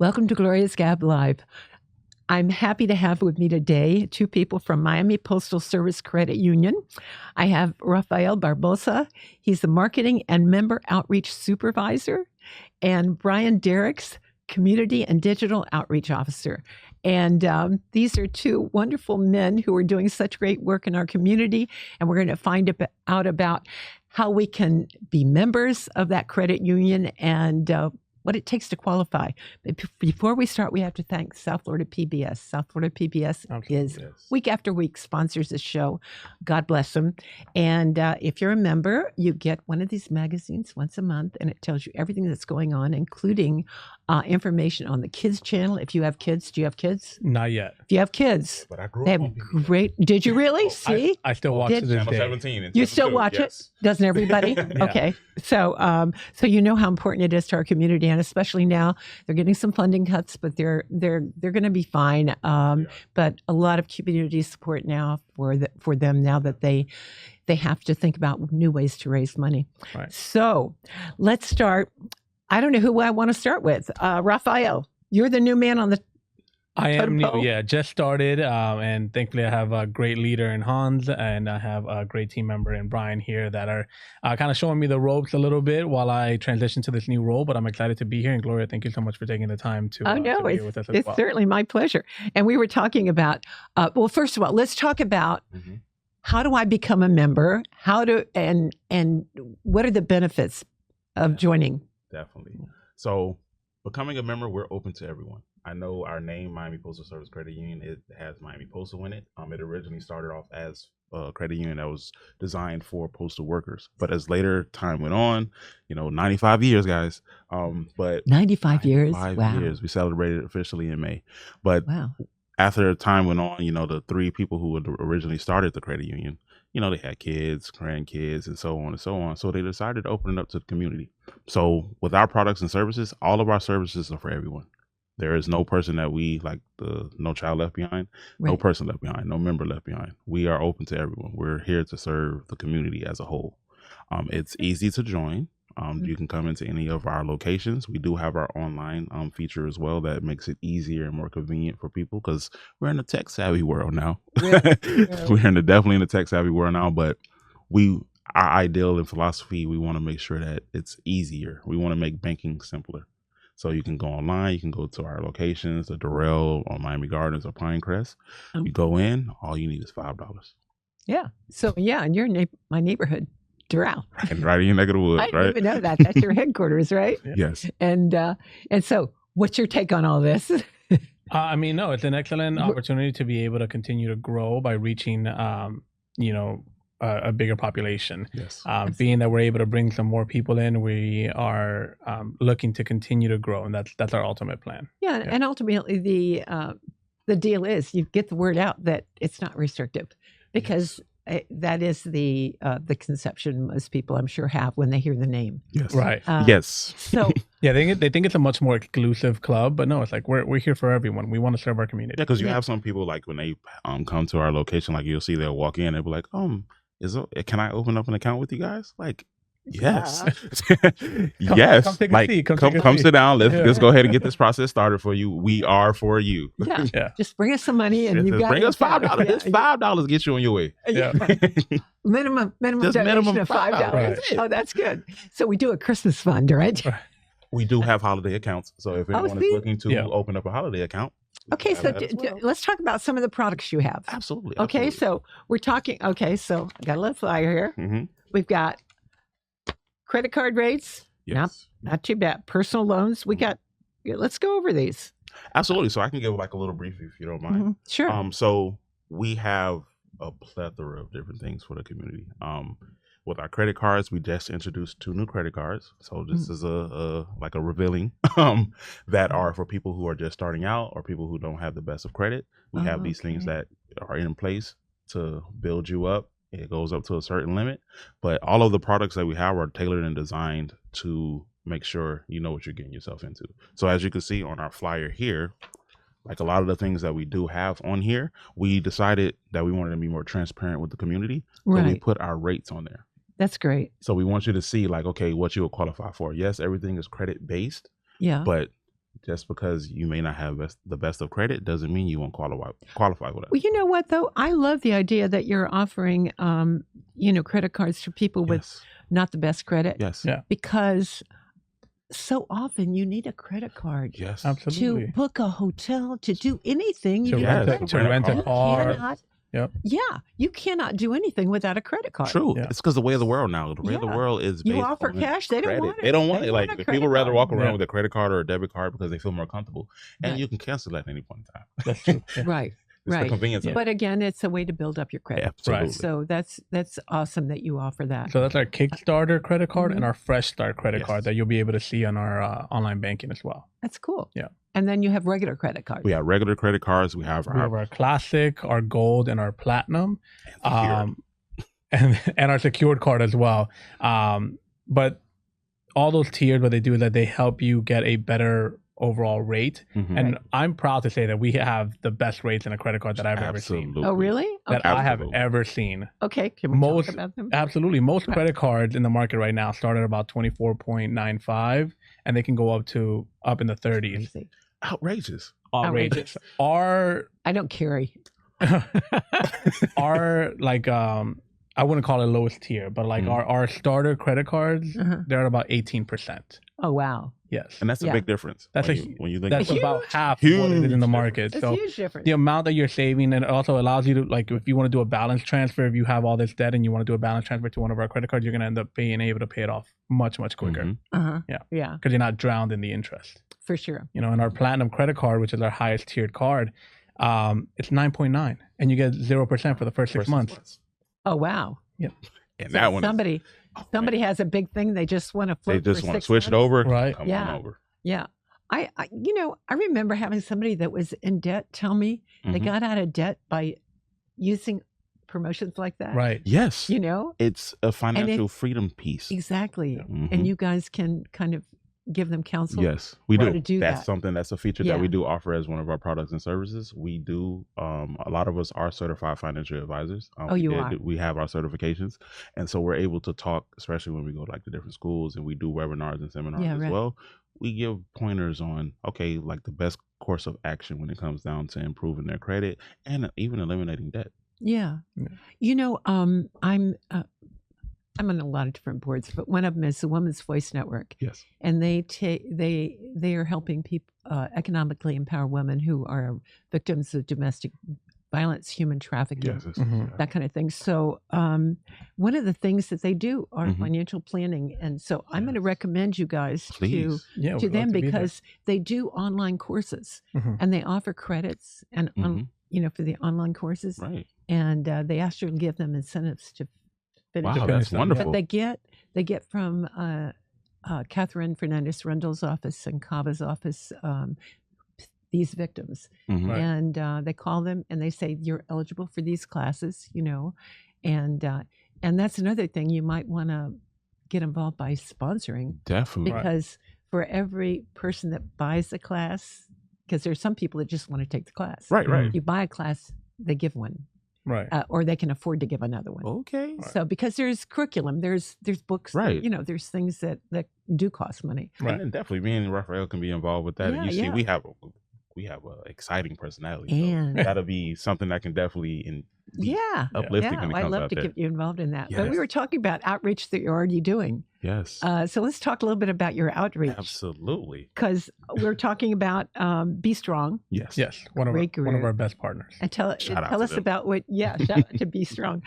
Welcome to Gloria's Gab Live. I'm happy to have with me today two people from Miami Postal Service Credit Union. I have Rafael Barboza. He's the Marketing and Member Outreach Supervisor, and Bryan Derricks, Community and Digital Outreach Officer. And these are two wonderful men who are doing such great work in our community, and we're going to find out about how we can be members of that credit union and what it takes to qualify. But before we start, we have to thank South Florida PBS. South Florida PBS is week after week sponsors this show. God bless them. And if you're a member, you get one of these magazines once a month, and it tells you everything that's going on, including information on the kids channel. If you have kids, do you have kids? Not yet. If you have kids, but I grew they up have on great. Did you really? See? I still watch it this Channel day. 17. You still watch it? Doesn't everybody? Yeah. Okay. So you know how important it is to our community, and especially now they're getting some funding cuts, but they're going to be fine. But a lot of community support now for them now that they have to think about new ways to raise money. Right. So let's start. I don't know who I want to start with. Rafael, you're the new man on the I am new, Totem yeah, just started, and thankfully I have a great leader in Hans, and I have a great team member in Bryan here that are kind of showing me the ropes a little bit while I transition to this new role, but I'm excited to be here. And Gloria, thank you so much for taking the time to be here with us as it's well. certainly my pleasure. And we were talking about, well, first of all, let's talk about how do I become a member? And what are the benefits of joining? Definitely. So becoming a member, we're open to everyone. I know our name, Miami Postal Service Credit Union, it has Miami Postal in it. It originally started off as a credit union that was designed for postal workers. But as later time went on, 95 years, guys. But 95 years? 95 Wow. years. We celebrated officially in May. But Wow. after time went on, the three people who had originally started the credit union, they had kids, grandkids, and so on and so on. So they decided to open it up to the community. So with our products and services, all of our services are for everyone. There is no person that no child left behind, no person left behind, no member left behind. We are open to everyone. We're here to serve the community as a whole. It's easy to join. You can come into any of our locations. We do have our online feature as well that makes it easier and more convenient for people because we're in the tech savvy world now. We're definitely in the tech savvy world now, but our ideal and philosophy, we want to make sure that it's easier. We want to make banking simpler. So you can go online, you can go to our locations, the Durrell or Miami Gardens or Pinecrest. You go in, all you need is $5. Yeah. So and you're in my neighborhood, Durrell. And right in your neck of the woods, I right? didn't even know that. That's your headquarters, right? Yes. And so what's your take on all this? No, it's an excellent opportunity to be able to continue to grow by reaching, a bigger population. Yes. Being that we're able to bring some more people in, we are looking to continue to grow, and that's our ultimate plan. Yeah. And ultimately the deal is you get the word out that it's not restrictive, because that is the conception most people, I'm sure, have when they hear the name. Yes. Right. Yes. So yeah, they think it's a much more exclusive club, but no, it's like we're here for everyone. We want to serve our community. Yeah, because you have some people when they come to our location, you'll see they'll walk in, they'll be like, can I open up an account with you guys? Yes. Yes. Come take a seat. Come sit down. Let's go ahead and get this process started for you. We are for you. Yeah. Just bring us some money and you got bring us $5. This $5 gets you on your way. Yeah. minimum donation of $5. Right. Oh, that's good. So we do a Christmas fund, right? We do have holiday accounts. So if anyone is looking to open up a holiday account. Okay, so let's talk about some of the products you have. Absolutely. Okay, so we're talking. Okay, so I got a little flyer here. Mm-hmm. We've got credit card rates. Yes. Not too bad. Personal loans. Let's go over these. Absolutely. So I can give a little brief if you don't mind. Mm-hmm. Sure. So we have a plethora of different things for the community. With our credit cards, we just introduced 2 new credit cards. So this is a revealing that are for people who are just starting out or people who don't have the best of credit. We have these things that are in place to build you up. It goes up to a certain limit, but all of the products that we have are tailored and designed to make sure you know what you're getting yourself into. So as you can see on our flyer here, a lot of the things that we do have on here, we decided that we wanted to be more transparent with the community. So we put our rates on there. That's great. So we want you to see okay, what you will qualify for. Yes, everything is credit based. Yeah. But just because you may not have the best of credit doesn't mean you won't qualify with it. Well, you know what though? I love the idea that you're offering, credit cards to people with Yes. not the best credit. Yes. Yeah. Because so often you need a credit card Yes. Absolutely. to book a hotel, to do anything. You To need Yes. a rent, credit to card. rent a You car. cannot- Yep. Yeah, you cannot do anything without a credit card. True. Yeah. It's because the way of the world now. The way of the Yeah. world is You based offer on cash, they don't credit. want it. They don't want They it. want Like a people credit rather card. walk around Yeah. with a credit card or a debit card because they feel more comfortable, and Right. you can cancel at any point in time. That's true. Yeah. Right, It's the right. convenience of it. But again, it's a way to build up your credit. Absolutely. So that's awesome that you offer that. So that's our Kickstarter credit card Mhm. and our Fresh Start credit Yes. card that you'll be able to see on our online banking as well. That's cool. Yeah. And then you have regular credit cards. We have regular credit cards. We have We have our Classic, our Gold, and our Platinum. secured. And our secured card as well. But all those tiered, what they do is that they help you get a better overall rate. Mhm. And I'm proud to say that we have the best rates in a credit card that I've ever seen. Absolutely. Oh, really? That Okay. I have Absolutely. ever seen. Okay. Can we Most- talk about them? Absolutely. Most Right. credit cards in the market right now start at about 24.95 and they can go up in the 30s. Crazy. Outrageous. Outrageous. Our I don't carry. our like I wouldn't call it lowest tier, but like Mhm. our starter credit cards, Uh-huh. they're at about 18%. Oh, wow. Yes. And that's a Yeah. big difference. That's when you think That's about it. about Huge. half what it is in the Huge market. It's So a huge difference. the amount that you're saving, and it also allows you to, like, if you want to do a balance transfer, if you have all this debt and you want to do a balance transfer to one of our credit cards, you're going to end up being able to pay it off much, much quicker Mhm. Uh-huh. Yeah. Yeah, because you're not drowned in the interest. for sure. You know, and our Platinum credit card, which is our highest tiered card, it's 9.9 and you get 0% for the first 6 months. Oh, wow. And So that one, somebody has a big thing they just want to flip. they just for want to 6 switch it months. over. Right. Come Yeah. on over. Yeah. I remember having somebody that was in debt tell me they Mhm. got out of debt by using promotions like that. Right. Yes. You know? It's a financial freedom piece. Exactly. Mhm. And you guys can kind of give them counsel. Yes, we how do. to do That's that. something that's a feature Yeah. that we do offer as one of our products and services. We do. A lot of us are certified financial advisors. Oh, you are. We have our certifications, and so we're able to talk, especially when we go like to different schools and we do webinars and seminars Yeah, as right. well. We give pointers on like the best course of action when it comes down to improving their credit and even eliminating debt. Yeah. Yeah. You know, I'm on a lot of different boards, but one of them is the Women's Voice Network, Yes. and they are helping people economically empower women who are victims of domestic violence, human trafficking, Yes. Mhm. that kind of thing. So one of the things that they do are Mhm. financial planning, and so I'm going to Yes. recommend you guys Please. Yeah. to we'd love them to be there. because they do online courses Mhm. and they offer credits and Mhm. for the online courses, Right. and they actually give them incentives to finish. Wow, finish that's them, yeah. wonderful. But they get from Catherine Fernandez Rendell's office and Kava's office these victims, Mhm. Right. and they call them and they say you're eligible for these classes, and that's another thing you might want to get involved by sponsoring, Definitely. because for every person that buys a class, because there's some people that just want to take the class. Right. Right. You buy a class, they give one, Right. or they can afford to give another one. Okay. So because there's curriculum, there's books, Right. there's things that do cost money. Right. And then definitely me and Raphael can be involved with that. Yeah, And you see, yeah. we have a exciting personality. So And that'll be something that can definitely be yeah, uplifting when it I'd comes love out to there. get you involved in that. But we Yes. were talking about outreach that you're already doing. Yes. So let's talk a little bit about your outreach, Absolutely. because we're talking about Be Strong. Yes. Yes. One of Great one of career. our best partners. And tell Shout out tell to us them. about what. Yeah, shout out to Be Strong.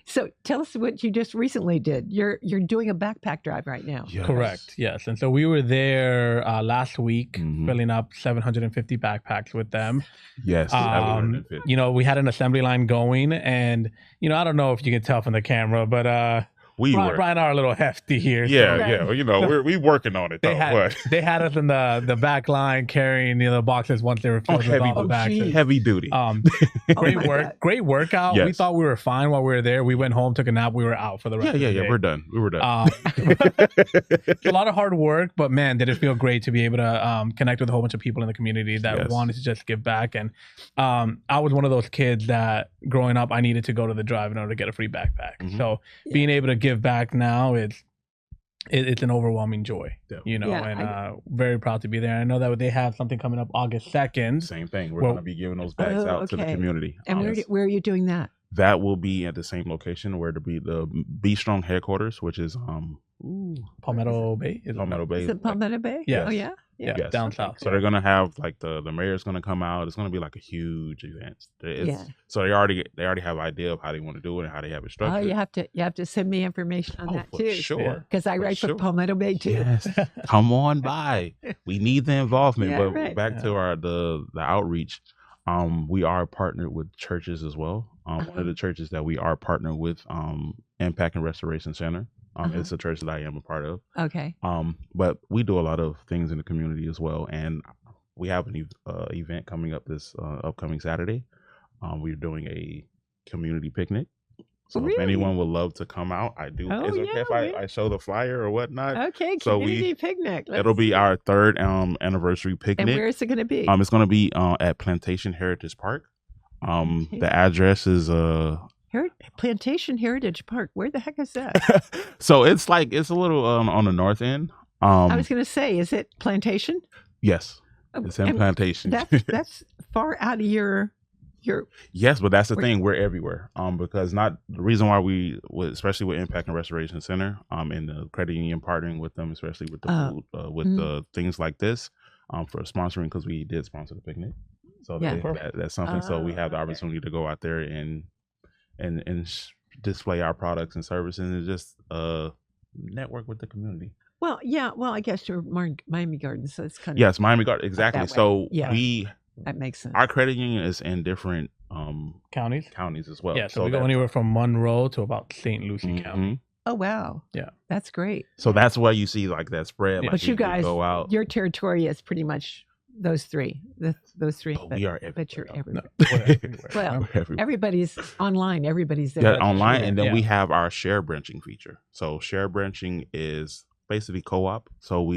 So tell us what you just recently did. You're doing a backpack drive right now. Yes. Correct. Yes. And so we were there last week Mhm. filling up 750 backpacks with them. Yes. 750. We had an assembly line going, and I don't know if you can tell from the camera, but We Brian, were. Brian are a little hefty here. so Yeah. Right. Yeah. Well, we working on it. They Though. had But they had us in the back line carrying the boxes once they were filled with heavy all the duty. bags. geez. heavy duty. Great my work, God. great workout. We Yes. thought we were fine while we were there. We went home, took a nap. We were out for the rest. Yeah. of Yeah. the Yeah. day. We're done. We were done. It's a lot of hard work, but man, did it feel great to be able to connect with a whole bunch of people in the community that Yes. wanted to just give back. And I was one of those kids that growing up, I needed to go to the drive in order to get a free backpack. Mhm. So being able to give back now is it's an overwhelming joy, Definitely. you know, Yeah, and very proud to be there. I know that they have something coming up August 2nd. Same thing. We're Well- going to be giving those bags out to the okay. community. And Yes. where are you doing that? That will be at the same location where the Be Strong headquarters, which is Palmetto Bay? Is it? Palmetto Bay. Is it Palmetto Bay? Yes. Oh, yeah? Yeah, Yes. down Okay, south. So they're gonna have like the mayor's gonna come out. It's gonna be like a huge event. Yeah. So they already have an idea of how they want to do it and how they have it Oh, structured. you have to send me information on that for too. sure. Yeah. Because I For write for sure. Palmetto Bay too. Yes, come on by. We need the involvement. Yeah, But right. back to the outreach. We are partnered with churches as well. One of the churches that we are partnered with, Impact and Restoration Center. It's a church that I am a part of. Okay. But we do a lot of things in the community as well, and we have an event coming up this upcoming Saturday. We're doing a community picnic. So if Really? anyone would love to come out, I do. Oh, Is it okay yeah, if man. I show the flyer or whatnot? Okay. So Community picnic. Let's It'll be see. our third anniversary And picnic. where is it going to be? It's going to be at Plantation Heritage Park. Okay. The address is Plantation Heritage Park. Where the heck is that? so it's a little on the north end. I was going to say, is it Plantation? Yes, Oh, it's in and Plantation. that's far out of your. Yes, but that's the Where- thing. We're everywhere. Because not the reason why especially with Impact and Restoration Center, and the credit union partnering with them, especially with the food, with the things like this, for sponsoring, because we did sponsor the picnic. So Yeah. that's something. So we have the Okay. opportunity to go out there and display our products and services and just network with the community. Well, yeah. Well, I guess you're Miami Gardens, so it's kind of Yes, Miami Garden, exactly. that way. So Yeah. that makes sense. our credit union is in different Counties? counties as well. Yeah, so we go anywhere from Monroe to about St. Lucie County. Oh wow. Yeah. That's great. So that's why you see like that spread. Yeah. Like But you guys, go out. your territory is pretty much those three. Those three. But we are But you're everywhere. everywhere. We're everywhere. Well, We're everywhere. everybody's online. Everybody's there. Yeah, online, and then Yeah. we have our share branching feature. So share branching is basically co-op. So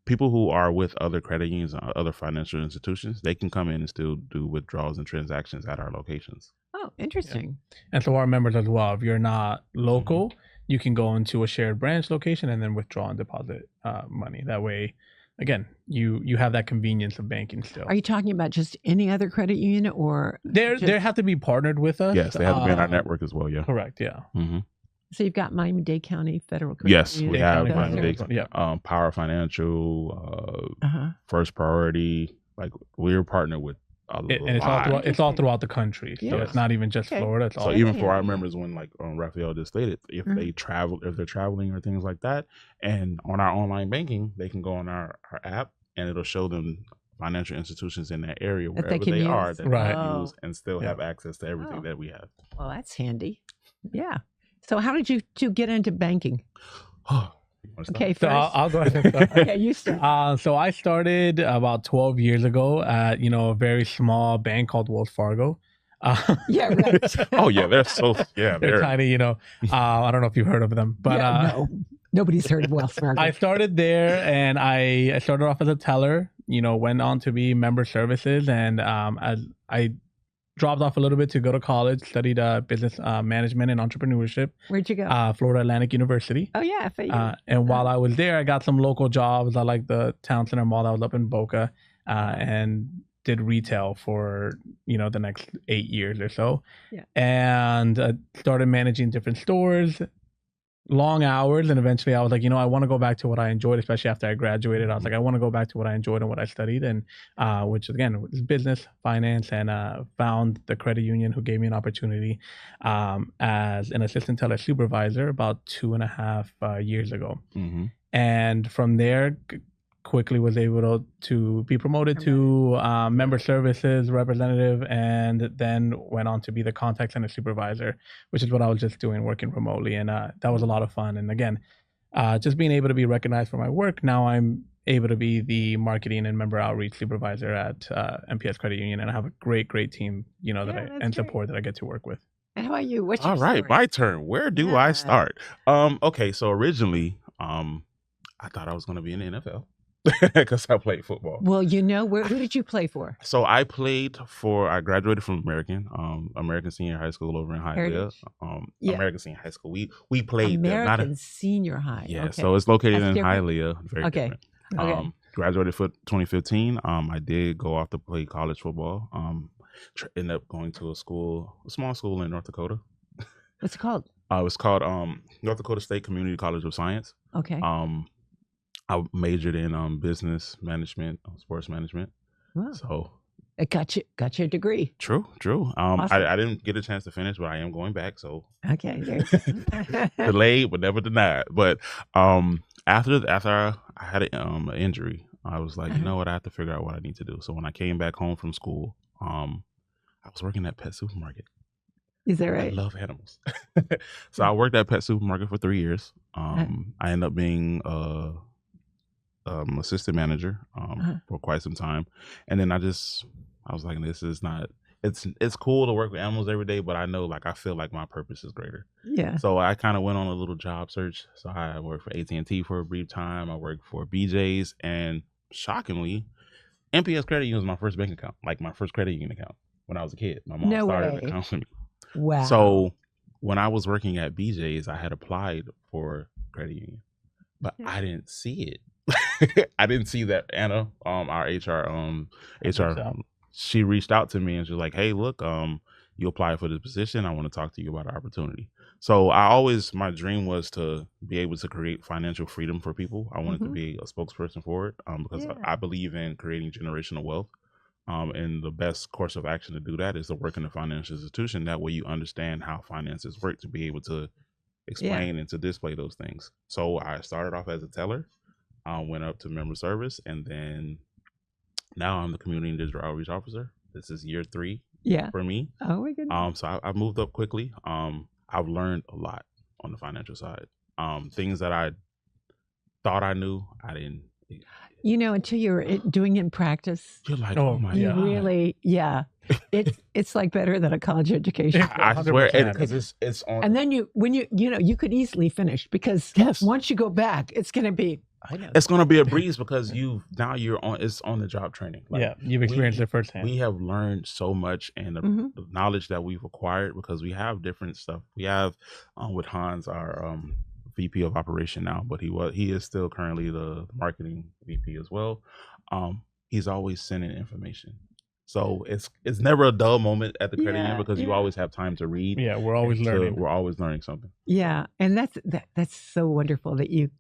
people who are with other credit unions and other financial institutions, they can come in and still do withdrawals and transactions at our locations. Oh, interesting. And so our members as well, if you're not local, you can go into a shared branch location and then withdraw and deposit money. That way, again, you have that convenience of banking still. Are you talking about just any other credit union or They have to be partnered with us. Yes, they have to be in our network as well. Yeah. Correct. Yeah. Mm-hmm. So you've got Miami-Dade County Federal Credit Yes, Union. we have County Miami-Dade, Federal, yeah. Power Financial, Uh-huh. First Priority. Like we're partnered with a And lot. it's all throughout the country. So Yeah. it's not even just Okay. Florida. It's all So that's even for our handy. members, when like Rafael just stated, if Mhm. if they're traveling or things like that, and on our online banking, they can go on our app and it'll show them financial institutions in that area That they wherever can they are use. that they Right. can use and still Yeah. have access to everything Oh. that we have. Well, that's handy. Yeah. So how did you get into banking? You wanna start? Okay, So first. I'll go ahead and start. Okay, you start. So I started about 12 years ago at a very small bank called Wells Fargo. Yeah, right. Oh yeah, they're so They're tiny. I don't know if you've heard of them, but Yeah, no, nobody's heard of Wells Fargo. I started there, and I started off as a teller. Went on to be member services, and as I dropped off a little bit to go to college, studied business management and entrepreneurship, Where'd you go? Florida Atlantic University. Oh yeah, FAU. And while I was there, I got some local jobs. I like the town center mall that was up in Boca, and did retail for the next 8 years or so. Yeah. And started managing different stores, long hours, and eventually I was like, I want to go back to what I enjoyed, especially after I graduated. I was like, I want to go back to what I enjoyed and what I studied, and which again was business, finance, and found the credit union, who gave me an opportunity as an assistant teller supervisor about 2.5 years ago. Mm-hmm. And from there, quickly was able to be promoted to member services representative, and then went on to be the contact center supervisor, which is what I was just doing, working remotely. And that was a lot of fun. And again, just being able to be recognized for my work, now I'm able to be the marketing and member outreach supervisor at MPS Credit Union. And I have a great team, that's support that I get to work with. And how about you? What's your All right, story? my turn. Where do Yeah. I start? Okay, so originally, I thought I was going to be in the NFL. because I played football. Well, who did you play for? So I graduated from American Senior High School over in Hialeah. Heritage? Yeah. American Senior High School. We played there. American Senior High. Yeah, Okay. so it's located That's in different? Hialeah. Very Okay. different. Okay. Graduated for 2015. I did go off to play college football. Ended up going to a small school in North Dakota. What's it called? It was called North Dakota State Community College of Science. Okay. I majored in business management, sports management. Wow. So It got you a degree. true. Awesome. I didn't get a chance to finish, but I am going back. So Okay. There. delayed but never denied. But after I had an injury, I was like, you know what, I have to figure out what I need to do. So when I came back home from school, I was working at Pet Supermarket. Is that I right? love animals. So I worked at Pet Supermarket for 3 years. I ended up being assistant manager for quite some time, and then I was like, this is not. It's cool to work with animals every day, but I feel like my purpose is greater. Yeah. So I kind of went on a little job search. So I worked for AT&T for a brief time. I worked for BJ's, and shockingly, MPS Credit Union was my first bank account, like my first credit union account when I was a kid. My mom No started way. an account for me. Wow. So when I was working at BJ's, I had applied for credit union, but I didn't see it. I didn't see that Anna, our HR, she reached out to me and she was like, "Hey, look, you applied for this position. I want to talk to you about the opportunity." So my dream was to be able to create financial freedom for people. I wanted to be a spokesperson for it because I believe in creating generational wealth. And the best course of action to do that is to work in a financial institution. That way you understand how finances work to be able to explain and to display those things. So I started off as a teller, went up to member service, and then now I'm the community and digital outreach officer. This is year 3 for me. Oh my goodness. So I moved up quickly. I've learned a lot on the financial side. Things that I thought I knew, I didn't. Until you're doing it in practice, You're like, oh my you God. really, it's like better than a college education. I swear, because it's on. And then you could easily finish because once you go back, it's going to be. I know. It's going to be a breeze because it's on the job training. Like, you've experienced it firsthand. We have learned so much, and the knowledge that we've acquired because we have different stuff. We have with Hans, our VP of operation now, but he is still currently the marketing VP as well. He's always sending information. So it's never a dull moment at the credit union because you always have time to read. Yeah, we're always learning. We're always learning something. Yeah, and that's so wonderful that you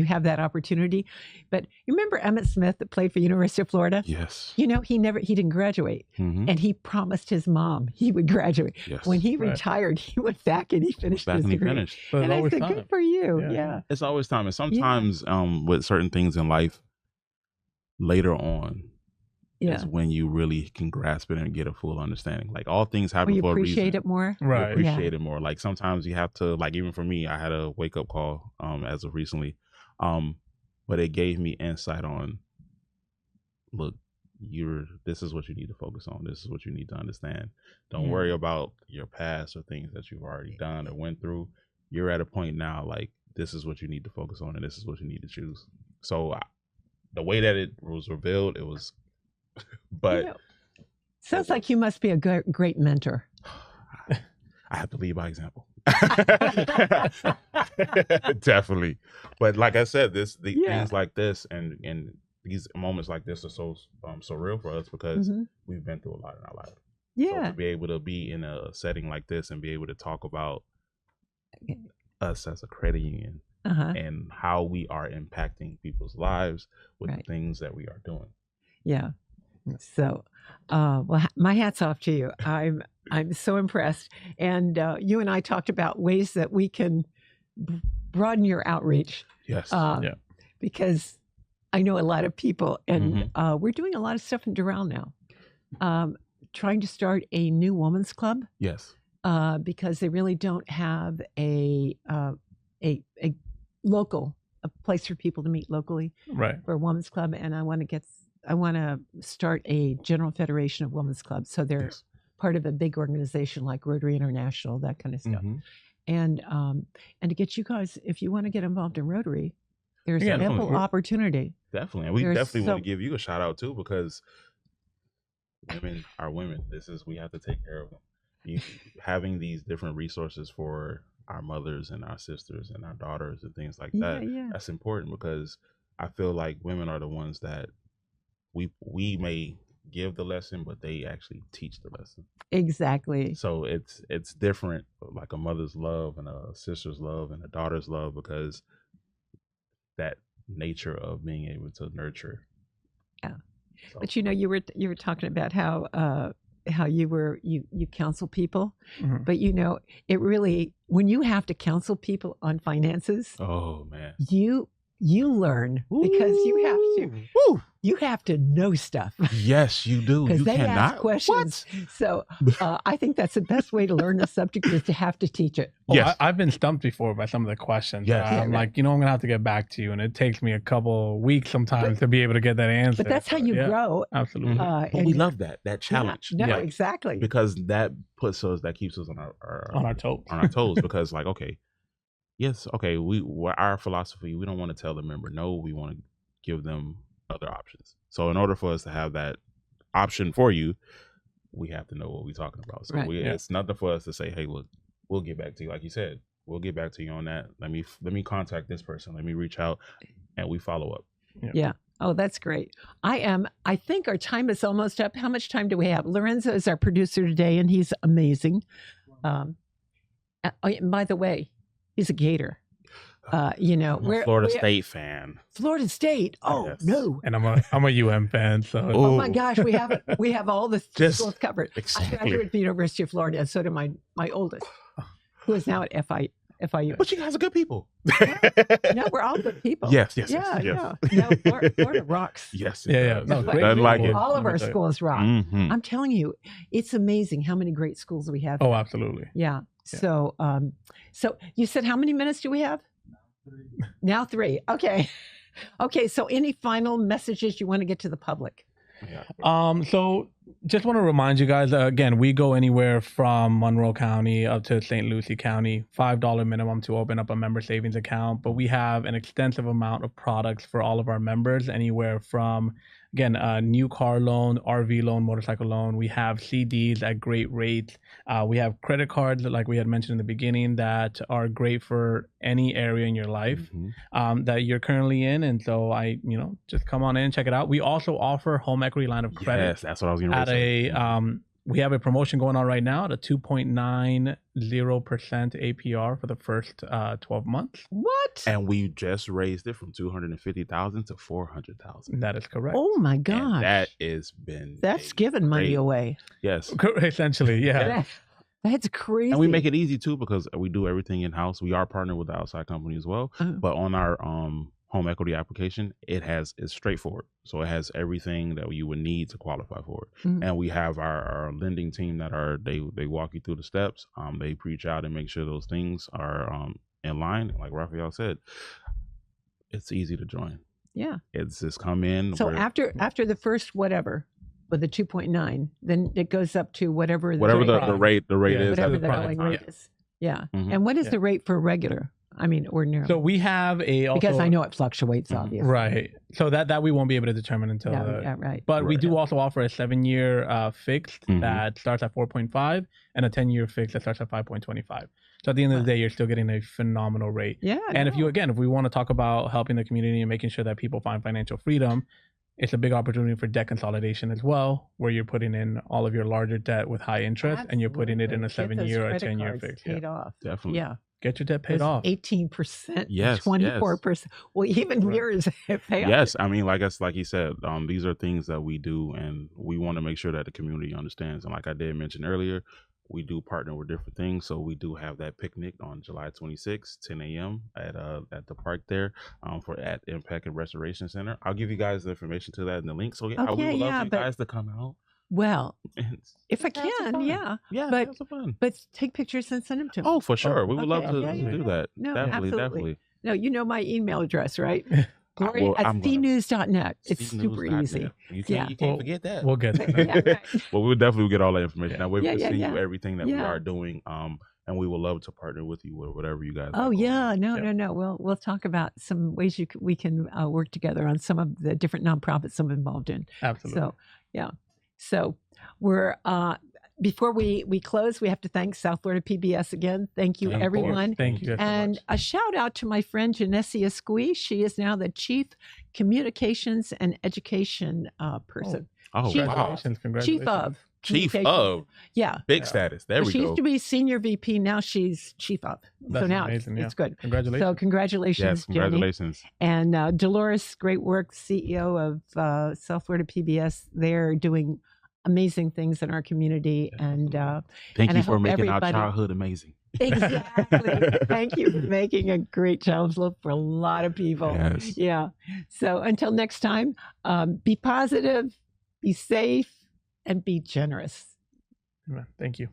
have that opportunity. But you remember Emmett Smith that played for University of Florida? Yes. He didn't graduate, and he promised his mom he would graduate. Yes. When he retired, he went back and he finished his degree. So and I said, good for you. Yeah. It's always time, and sometimes with certain things in life, later on. Is when you really can grasp it and get a full understanding. Like all things happen for a reason. You appreciate it more. Right. You appreciate it more. Like sometimes you have to, like even for me, I had a wake up call as of recently. But it gave me insight on, look, this is what you need to focus on. This is what you need to understand. Don't worry about your past or things that you've already done or went through. You're at a point now, like this is what you need to focus on and this is what you need to choose. So the way that it was revealed, it was but sounds like you must be a great mentor. I have to lead by example. Definitely. But like I said, things like this and these moments like this are so surreal for us because we've been through a lot in our life. So to be able to be in a setting like this and be able to talk about us as a credit union and how we are impacting people's lives with the things that we are doing. Yeah. So, well, my hat's off to you. I'm so impressed. And you and I talked about ways that we can broaden your outreach. Yes. Because I know a lot of people, and we're doing a lot of stuff in Doral now. Trying to start a new women's club. Yes. Because they really don't have a place for people to meet locally. Right. For a women's club, and I want to start a general federation of women's clubs. So they're part of a big organization like Rotary International, that kind of stuff. And to get you guys, if you want to get involved in Rotary, There's Yeah, ample definitely. opportunity. Definitely. And we There's definitely want so- to give you a shout out too, because women are women. We have to take care of them. Having these different resources for our mothers and our sisters and our daughters and things like that, Yeah. that's important, because I feel like women are the ones that we may give the lesson, but they actually teach the lesson. Exactly. So it's different, like a mother's love and a sister's love and a daughter's love, because that nature of being able to nurture. Yeah. So, But you were talking about how you counsel people, Mhm. but it really, when you have to counsel people on finances, oh man, you learn, because you have to know stuff. Yes, you do. Because You they cannot. ask questions. So I think that's the best way to learn the subject, is to have to teach it. Oh, Yes. I've been stumped before by some of the questions. Yes. I'm Yeah, like, I'm gonna have to get back to you, and it takes me a couple weeks sometimes to be able to get that answer. But that's how So, you yeah, grow. absolutely. But and- we love that challenge. Yeah, no, Yeah. exactly. Because that keeps us on On our toes. on our toes. Because like, okay, yes, okay, our philosophy, we don't want to tell the member no, we want to give them other options. So in order for us to have that option for you, we have to know what we're talking about. So Right. it's nothing for us to say, hey, look, we'll get back to you. Like you said, we'll get back to you on that. Let me contact this person. Let me reach out, and we follow up. Yeah. Oh, that's great. I think our time is almost up. How much time do we have? Lorenzo is our producer today, and he's amazing. And by the way, he's a Gator. I'm a Florida State fan. Florida State. Oh Yes. no. And I'm a UM fan, so Oh my Ooh. gosh, we have all the Just- schools covered. I Exactly. graduated from the University of Florida, and so did my oldest, who is now at FIU. But you guys are good people. No, we're all good people. Yes. Yeah. No, Florida rocks. Yes. Yeah. No, That's great Nothing like people. it. All of our Let me tell you. schools rock. Mhm. I'm telling you, it's amazing how many great schools we have. Oh, absolutely. Yeah. Yeah. So you said, how many minutes do we have? Now 3. Okay. Okay. So any final messages you want to get to the public? Yeah. So just want to remind you guys, again, we go anywhere from Monroe County up to St. Lucie County, $5 minimum to open up a member savings account. But we have an extensive amount of products for all of our members, anywhere from, again, a new car loan, RV loan, motorcycle loan. We have CDs at great rates. We have credit cards, like we had mentioned in the beginning, that are great for any area in your life Mhm. that you're currently in. And so just come on in, check it out. We also offer home equity line of credit Yes, that's what I was going to at say. we have a promotion going on right now at a 2.90% APR for the first 12 months. What? And we just raised it from 250,000 to 400,000. That is correct. Oh my And gosh. that has been That's a giving money great- away. Yes. Essentially, yeah. That's crazy. And we make it easy too, because we do everything in house. We are partnered with the outside company as well. Oh. But on our home equity application, it's straightforward. So it has everything that you would need to qualify for it. Mhm. And we have our lending team that they walk you through the steps. They preach out and make sure those things are in line. Like Rafael said, it's easy to join. Yeah. It's just come in. So after the first whatever, with the 2.9, then it goes up to whatever the rate Yeah, is. whatever at the the going prime. rate is. Yeah. Mhm. And what is Yeah. the rate for regular? I mean, ordinary. So we have because I know it fluctuates, Mhm. obviously. right. So that we won't be able to determine until. Yeah, right. But we Right. do also offer a 7-year fixed Mhm. that starts at 4.5 and a 10-year fixed that starts at 5.25. So at the end of the day, you're still getting a phenomenal rate. Yeah. And if we want to talk about helping the community and making sure that people find financial freedom, it's a big opportunity for debt consolidation as well, where you're putting in all of your larger debt with high interest and you're putting it in a Absolutely. Get those 7-year or a credit 10-year cards fix. paid off. Definitely. Yeah. Get your debt paid off. 18%, Yes, 24%. Well, even Right. yours pay off. Yes, I mean, like he said, these are things that we do, and we want to make sure that the community understands. And like I did mention earlier, we do partner with different things. So we do have that picnic on July 26th, 10 a.m. at the park there at Impact and Restoration Center. I'll give you guys the information to that in the link. So yeah, we Okay, would love yeah, for you but- guys to come out. Well, And if I have some can, fun. yeah. Yeah, But- have some fun. But take pictures and send them to me. Oh, for sure. We would love okay, to yeah, yeah, do that. No, definitely. absolutely. No, you know my email address, right? Gloria Well, at I'm gonna- cnews.net. It's super cnews.net. easy. You Yeah. can't Well, forget that. We'll get there. Yeah, right. Well, we'll definitely get all that information. Yeah. That way we Yeah, can yeah, send yeah. you everything that we Yeah. are doing. and we would love to partner with you with whatever you guys. Oh have going yeah, on. no. We'll talk about some ways we can work together on some of the different nonprofits I'm involved in. Absolutely. So yeah, so we're before we close, we have to thank South Florida PBS again. Thank you, Of course. everyone. Thank you guys so And much. a shout out to my friend Janessia Squee. She is now the Chief Communications and Education person. Oh, Chief wow. Congratulations. Chief of. Chief Communications. of Yeah. big Yeah. status. There we She go. used to be Senior VP. Now she's Chief of. That's so now amazing, it's good. Congratulations. So congratulations, Yes, Jenny. congratulations. And Dolores, great work, CEO of South Florida PBS. They're doing amazing things in our community. And Thank and you I for hope making our everybody- childhood amazing. exactly. Thank you for making a great child's look for a lot of people. Yes. Yeah. So until next time, be positive, be safe, and be generous. Amen. Thank you.